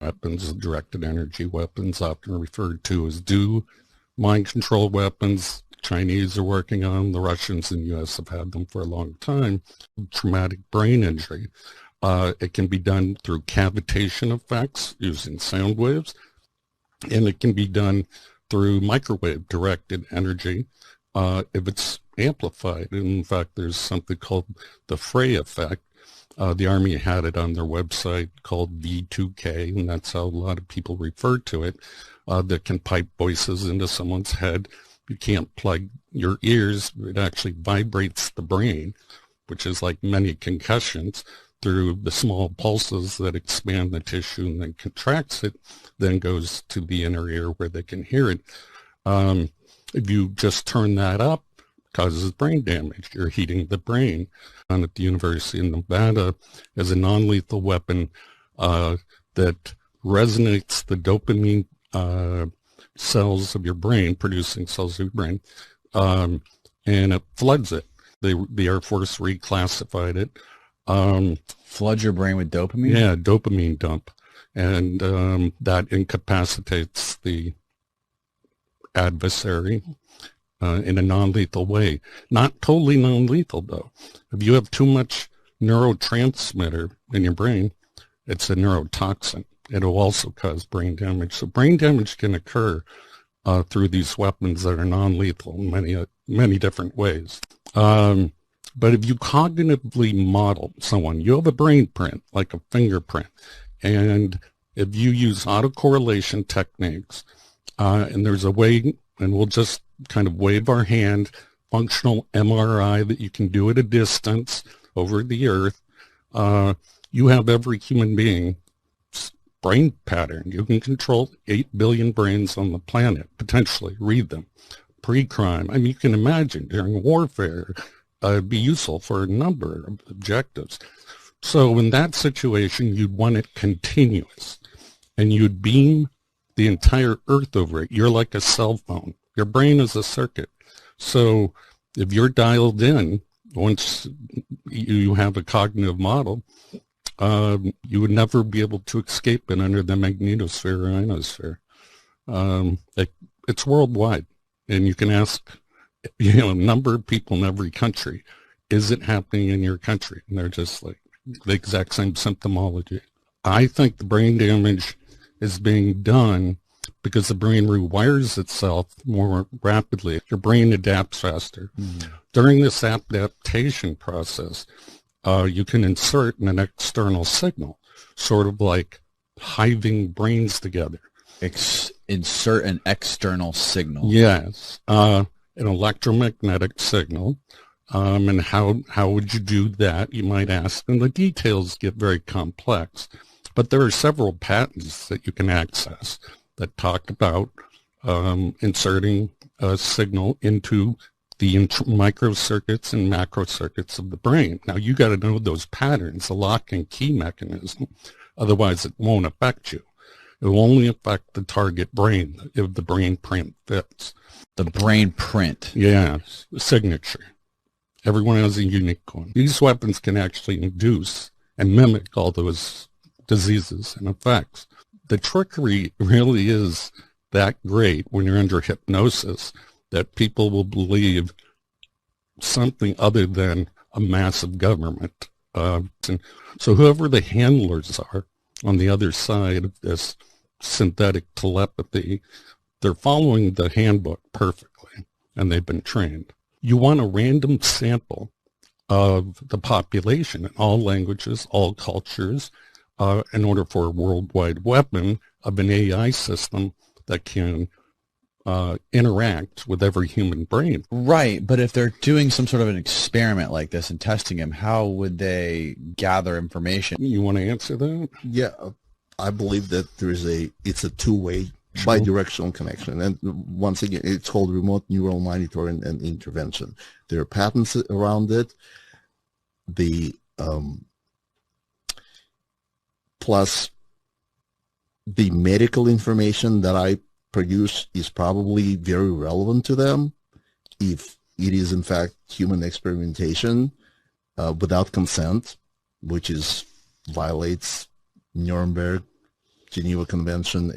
weapons, directed energy weapons, often referred to as mind control weapons. Chinese are working on them. The Russians and U.S. have had them for a long time. Traumatic brain injury. It can be done through cavitation effects using sound waves, and it can be done through microwave directed energy if it's amplified. And in fact, there's something called the Frey effect. The Army had it on their website called V2K, and that's how a lot of people refer to it, that can pipe voices into someone's head. You can't plug your ears. It actually vibrates the brain, which is like many concussions, through the small pulses that expand the tissue and then contracts it, then goes to the inner ear where they can hear it. If you just turn that up, it causes brain damage. You're heating the brain. And at the University of Nevada is a non-lethal weapon that resonates the dopamine cells of your brain, producing cells of your brain, and it floods it. The Air Force reclassified it. Flood your brain with dopamine? Yeah, dopamine dump. And that incapacitates the adversary in a non-lethal way. Not totally non-lethal, though. If you have too much neurotransmitter in your brain, it's a neurotoxin. It'll also cause brain damage. So brain damage can occur through these weapons that are non-lethal in many different ways. But if you cognitively model someone, you have a brain print, like a fingerprint. And if you use autocorrelation techniques, and there's a way, and we'll just kind of wave our hand, functional MRI that you can do at a distance over the earth, you have every human being's brain pattern. You can control 8 billion brains on the planet, potentially, read them. Pre-crime, I mean, you can imagine during warfare, be useful for a number of objectives. So in that situation, you'd want it continuous, and you'd beam the entire earth over it. You're like a cell phone. Your brain is a circuit. So if you're dialed in, once you have a cognitive model, you would never be able to escape it under the magnetosphere or ionosphere. It's worldwide, and you can ask a number of people in every country, is it happening in your country? And they're just like the exact same symptomology. I think the brain damage is being done because the brain rewires itself more rapidly. Your brain adapts faster. During this adaptation process, you can insert an external signal, sort of like hiving brains together. Insert an external signal. Yes. An electromagnetic signal. And how would you do that, you might ask? And the details get very complex. But there are several patents that you can access that talk about inserting a signal into the microcircuits and macrocircuits of the brain. Now, you got to know those patterns, the lock and key mechanism. Otherwise, it won't affect you. It will only affect the target brain if the brain print fits. The brain print? Yes, the signature. Everyone has a unique one. These weapons can actually induce and mimic all those diseases and effects. The trickery really is that great when you're under hypnosis that people will believe something other than a massive government. And so whoever the handlers are on the other side of this synthetic telepathy, they're following the handbook perfectly, and they've been trained. You want a random sample of the population in all languages, all cultures, in order for a worldwide weapon of an AI system that can interact with every human brain. Right, but if they're doing some sort of an experiment like this and testing him, how would they gather information? You want to answer that? Yeah, I believe that it's a two-way bidirectional connection. And once again, it's called remote neural monitoring and intervention. There are patents around it. Plus the medical information that I produce is probably very relevant to them if it is in fact human experimentation without consent, which violates Nuremberg Geneva Convention